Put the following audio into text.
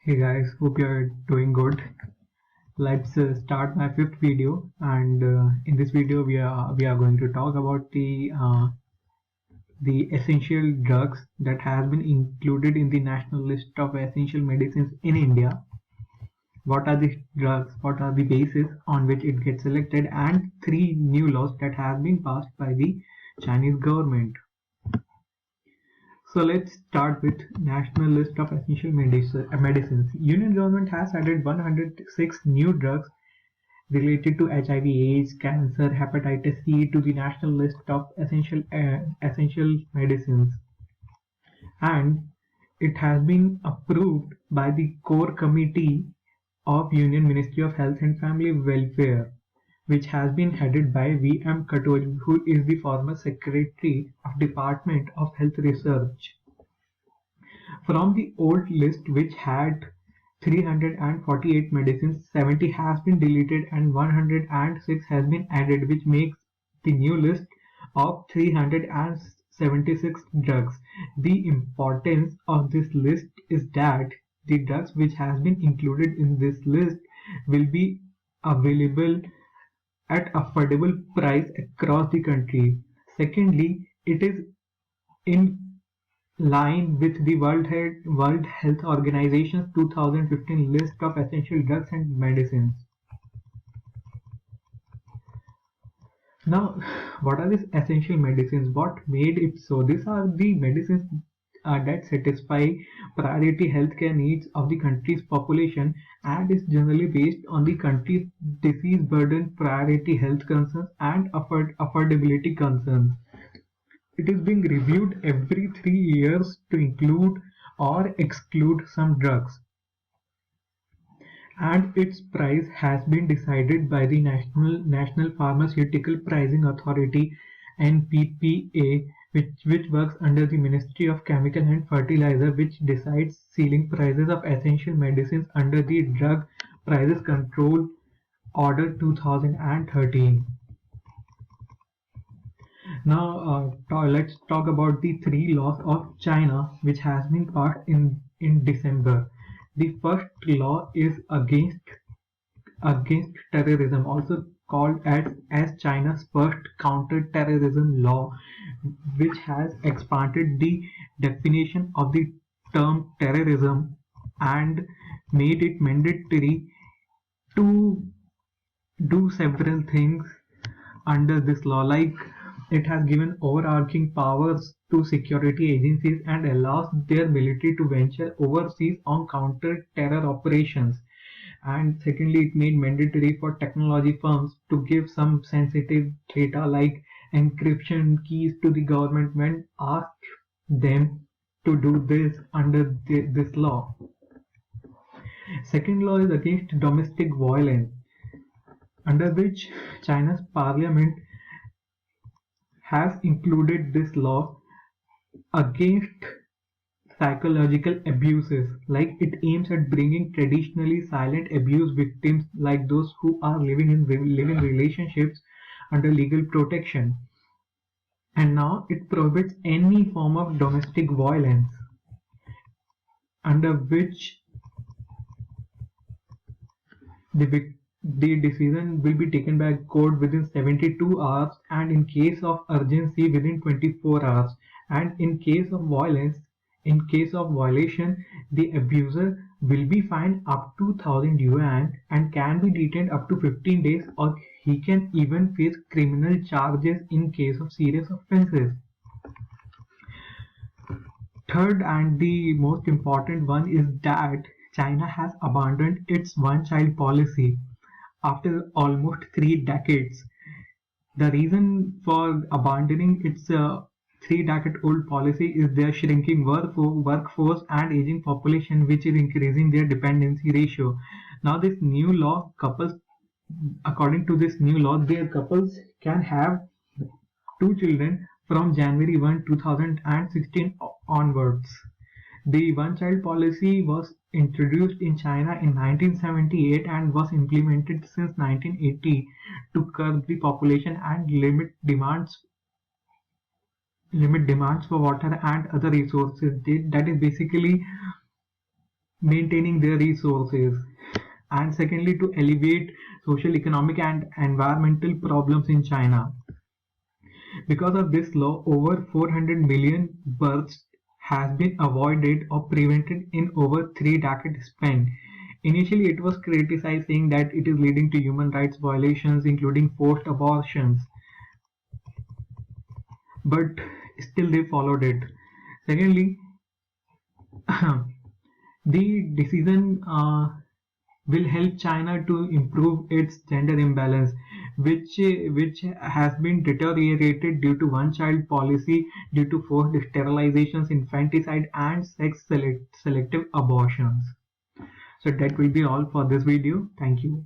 Hey guys, hope you're doing good. Let's start my fifth video, and in this video we are going to talk about the essential drugs that has been included in the national list of essential medicines in India. What are these drugs? What are the bases on which it gets selected? And three new laws that have been passed by the Chinese government. So let's start with National List of Essential Medicines. Union government has added 106 new drugs related to HIV/AIDS, cancer, hepatitis C to the national list of essential medicines, and it has been approved by the core committee of Union Ministry of Health and Family Welfare, which has been headed by V.M. Katori, who is the former Secretary of Department of Health Research. From the old list, which had 348 medicines, 70 has been deleted and 106 has been added, which makes the new list of 376 drugs. The importance of this list is that the drugs which has been included in this list will be available at affordable price across the country. Secondly, it is in line with the World Health Organization's 2015 list of essential drugs and medicines. Now, what are these essential medicines? What made it so? These are the medicines that satisfy priority healthcare needs of the country's population and is generally based on the country's disease burden, priority health concerns, and affordability concerns. It is being reviewed every 3 years to include or exclude some drugs, and its price has been decided by the National Pharmaceutical Pricing Authority (NPPA), which works under the Ministry of Chemical and Fertilizer, which decides ceiling prices of essential medicines under the Drug Prices Control Order 2013. Now let's talk about the three laws of China which has been passed in December. The first law is against terrorism, also called as China's first counter-terrorism law, which has expanded the definition of the term terrorism and made it mandatory to do several things under this law, like it has given overarching powers to security agencies and allows their military to venture overseas on counter-terror operations. And secondly, it made mandatory for technology firms to give some sensitive data like encryption keys to the government when asked them to do this under this law. Second law is against domestic violence, under which China's parliament has included this law against psychological abuses, like it aims at bringing traditionally silent abuse victims like those who are living in relationships under legal protection. And now it prohibits any form of domestic violence, under which the decision will be taken by court within 72 hours, and in case of urgency within 24 hours, and in case of violation, the abuser will be fined up to 1000 yuan and can be detained up to 15 days, or he can even face criminal charges in case of serious offenses. Third, and the most important one, is that China has abandoned its one-child policy after almost 3 decades. The reason for abandoning its 3-decade-old policy is their shrinking workforce and aging population, which is increasing their dependency ratio. Now, this new law, according to this new law, their couples can have 2 children from January 1, 2016 onwards. The one-child policy was introduced in China in 1978 and was implemented since 1980 to curb the population and limit demands for water and other resources. That is basically maintaining their resources, and secondly to alleviate social, economic and environmental problems in China. Because of this law, over 400 million births has been avoided or prevented in over 3 decade span. Initially, it was criticized, saying that it is leading to human rights violations, including forced abortions, but still they followed it. Secondly, the decision will help China to improve its gender imbalance, which has been deteriorated due to one-child policy, due to forced sterilizations, infanticide, and selective abortions. So that will be all for this video. Thank you.